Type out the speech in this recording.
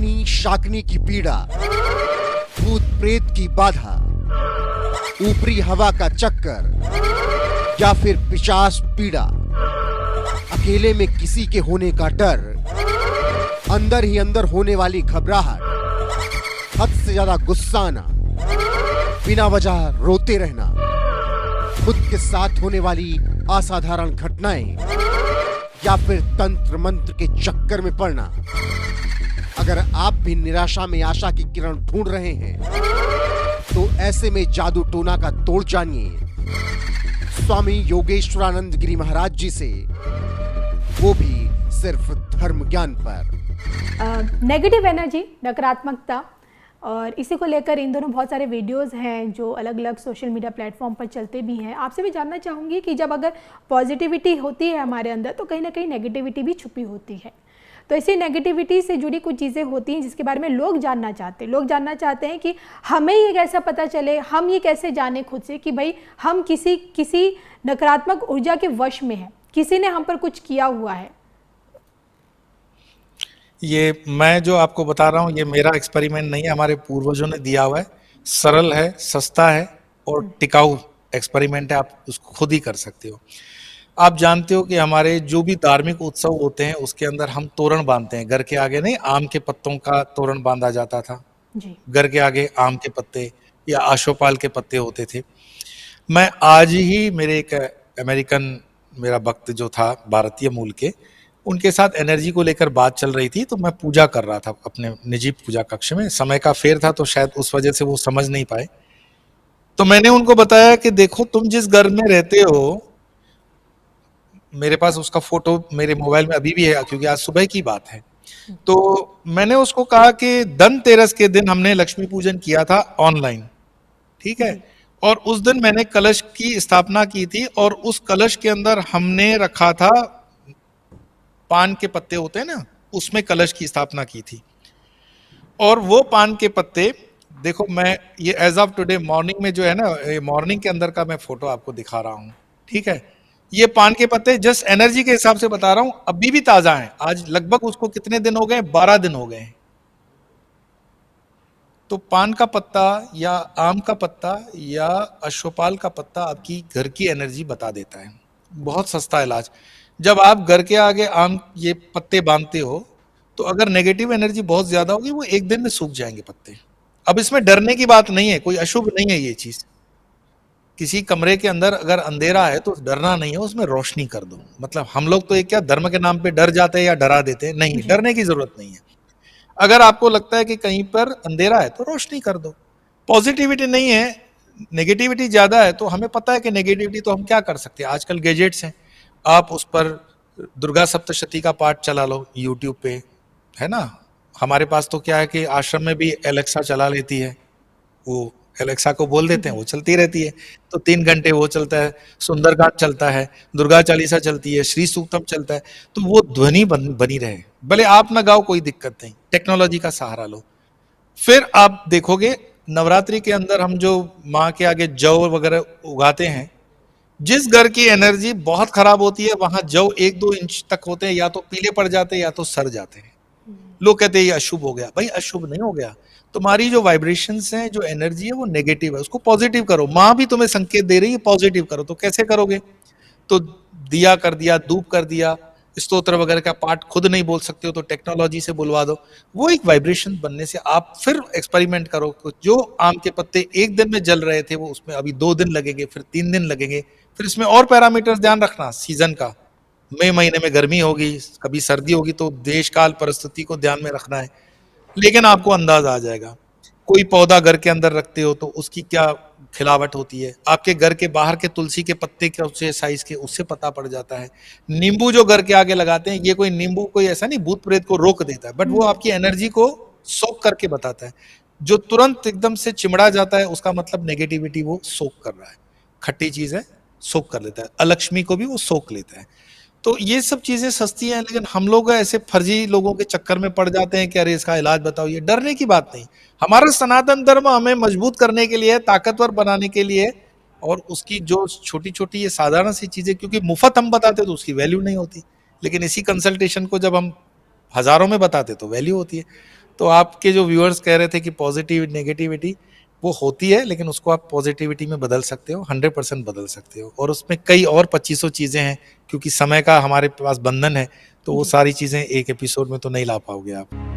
डाकिनी शाकिनी की पीड़ा, भूत प्रेत की बाधा, ऊपरी हवा का चक्कर या फिर पिशाच पीड़ा, अकेले में किसी के होने का डर, अंदर ही अंदर होने वाली घबराहट, हद से ज्यादा गुस्सा आना, बिना वजह रोते रहना, खुद के साथ होने वाली असाधारण घटनाएं या फिर तंत्र मंत्र के चक्कर में पड़ना। अगर आप भी निराशा में आशा की किरण ढूंढ रहे हैं तो ऐसे में जादू टोना का तोड़ जानिए स्वामी योगेश्वरानंद गिरी महाराज जी से, वो भी सिर्फ धर्म ज्ञान पर। नेगेटिव एनर्जी, नकारात्मकता, और इसी को लेकर इन दोनों बहुत सारे वीडियोस हैं जो अलग अलग सोशल मीडिया प्लेटफॉर्म पर चलते भी हैं। आपसे भी जानना चाहूँगी कि जब अगर पॉजिटिविटी होती है हमारे अंदर तो कहीं ना कहीं नेगेटिविटी भी छुपी होती है। तो इसी नेगेटिविटी से जुड़ी कुछ चीज़ें होती हैं जिसके बारे में लोग जानना चाहते हैं कि हमें ये कैसा पता चले, हम ये कैसे जाने खुद से कि भाई हम किसी नकारात्मक ऊर्जा के वश में हैं, किसी ने हम पर कुछ किया हुआ है। ये मैं जो आपको बता रहा हूँ ये मेरा एक्सपेरिमेंट नहीं है, हमारे पूर्वजों ने दिया हुआ है। सरल है, सस्ता है और टिकाऊ एक्सपेरिमेंट है, आप उसको खुद ही कर सकते हो। आप जानते हो कि हमारे जो भी धार्मिक उत्सव होते हैं उसके अंदर हम तोरण बांधते हैं। घर के आगे नहीं, आम के पत्तों का तोरण बांधा जाता था जी। घर के आगे आम के पत्ते या आशोपाल के पत्ते होते थे। मैं आज ही मेरे एक अमेरिकन मेरा भक्त जो था भारतीय मूल के, उनके साथ एनर्जी को लेकर बात चल रही थी, तो मैं पूजा कर रहा था अपने निजी पूजा कक्ष में। समय का फेर था तो शायद उस वजह से वो समझ नहीं पाए। तो मैंने उनको बताया कि देखो तुम जिस घर में रहते हो, मेरे पास उसका फोटो मेरे मोबाइल में अभी भी है क्योंकि आज सुबह की बात है। तो मैंने उसको कहा कि धनतेरस के दिन हमने लक्ष्मी पूजन किया था ऑनलाइन, ठीक है, और उस दिन मैंने कलश की स्थापना की थी और उस कलश के अंदर हमने रखा था पान के पत्ते होते हैं ना, उसमें कलश की स्थापना की थी। और वो पान के पत्ते देखो, मैं ये एज ऑफ टुडे मॉर्निंग में जो है ना, मॉर्निंग के अंदर का मैं फोटो आपको दिखा रहा हूँ, ठीक है। ये पान के पत्ते जस्ट एनर्जी के हिसाब से बता रहा हूं, अभी भी ताजा हैं। आज लगभग उसको कितने दिन हो गए, 12 दिन हो गए हैं। तो पान का पत्ता या आम का पत्ता या अश्वपाल का पत्ता आपकी घर की एनर्जी बता देता है। बहुत सस्ता इलाज। जब आप घर के आगे आम ये पत्ते बांधते हो तो अगर नेगेटिव एनर्जी बहुत ज्यादा होगी वो एक दिन में सूख जाएंगे पत्ते। अब इसमें डरने की बात नहीं है, कोई अशुभ नहीं है ये चीज। किसी कमरे के अंदर अगर अंधेरा है तो डरना नहीं है, उसमें रोशनी कर दो। मतलब हम लोग तो एक क्या धर्म के नाम पे डर जाते हैं या डरा देते हैं, नहीं, डरने की जरूरत नहीं है। अगर आपको लगता है कि कहीं पर अंधेरा है तो रोशनी कर दो। पॉजिटिविटी नहीं है, नेगेटिविटी ज्यादा है, तो हमें पता है कि नेगेटिविटी तो हम क्या कर सकते हैं। आजकल गैजेट्स हैं, आप उस पर दुर्गा सप्तशती का पाठ चला लो यूट्यूब पे, है ना। हमारे पास तो क्या है कि आश्रम में भी एलेक्सा चला लेती है, वो एलेक्सा को बोल देते हैं, वो चलती रहती है। तो 3 घंटे वो चलता है, सुंदरकांड चलता है, दुर्गा चालीसा चलती है, श्री सूक्तम चलता है, तो वो ध्वनि बनी रहे। भले आप ना गाओ, कोई दिक्कत नहीं, टेक्नोलॉजी का सहारा लो। फिर आप देखोगे नवरात्रि के अंदर हम जो माँ के आगे जौ वगैरह उगाते हैं, जिस घर की एनर्जी बहुत खराब होती है वहां जौ 1-2 इंच तक होते हैं, या तो पीले पड़ जाते हैं या तो सड़ जाते हैं। लोग कहते हैं ये अशुभ हो गया। भाई अशुभ नहीं हो गया, तुम्हारी जो वाइब्रेशंस हैं, जो एनर्जी है वो नेगेटिव है, उसको पॉजिटिव करो। माँ भी तुम्हें संकेत दे रही है पॉजिटिव करो, तो कैसे करोगे? तो दिया कर दिया, धूप कर दिया, स्तोत्र वगैरह का पाठ खुद नहीं बोल सकते हो तो टेक्नोलॉजी से बुलवा दो। वो एक वाइब्रेशन बनने से आप फिर एक्सपेरिमेंट करो। जो आम के पत्ते एक दिन में जल रहे थे वो उसमें अभी 2 दिन लगेंगे, फिर 3 दिन लगेंगे। फिर इसमें और पैरामीटर्स ध्यान रखना, सीजन का, मई महीने में गर्मी होगी, कभी सर्दी होगी, तो देश काल परिस्थिति को ध्यान में रखना है। लेकिन आपको अंदाज आ जाएगा। कोई पौधा घर के अंदर रखते हो तो उसकी क्या खिलावट होती है, आपके घर के बाहर के तुलसी के पत्ते के उससे साइज के, उससे पता पड़ जाता है। नींबू जो घर के आगे लगाते हैं, ये कोई नींबू कोई ऐसा नहीं भूत प्रेत को रोक देता है, बट वो आपकी एनर्जी को सोक करके बताता है। जो तुरंत एकदम से चिमड़ा जाता है उसका मतलब नेगेटिविटी वो सोक कर रहा है। खट्टी चीज है, सोक कर लेता है। अलक्ष्मी को भी वो सोक लेता है। तो ये सब चीजें सस्ती हैं, लेकिन हम लोग ऐसे फर्जी लोगों के चक्कर में पड़ जाते हैं कि अरे इसका इलाज बताओ। ये डरने की बात नहीं। हमारा सनातन धर्म हमें मजबूत करने के लिए, ताकतवर बनाने के लिए, और उसकी जो छोटी छोटी ये साधारण सी चीजें, क्योंकि मुफ्त हम बताते तो उसकी वैल्यू नहीं होती, लेकिन इसी कंसल्टेशन को जब हम हजारों में बताते तो वैल्यू होती है। तो आपके जो व्यूअर्स कह रहे थे कि पॉजिटिव नेगेटिविटी वो होती है, लेकिन उसको आप पॉजिटिविटी में बदल सकते हो, 100% बदल सकते हो। और उसमें कई और 2500 चीज़ें हैं, क्योंकि समय का हमारे पास बंधन है, तो वो जी। सारी चीज़ें एक एपिसोड में तो नहीं ला पाओगे आप।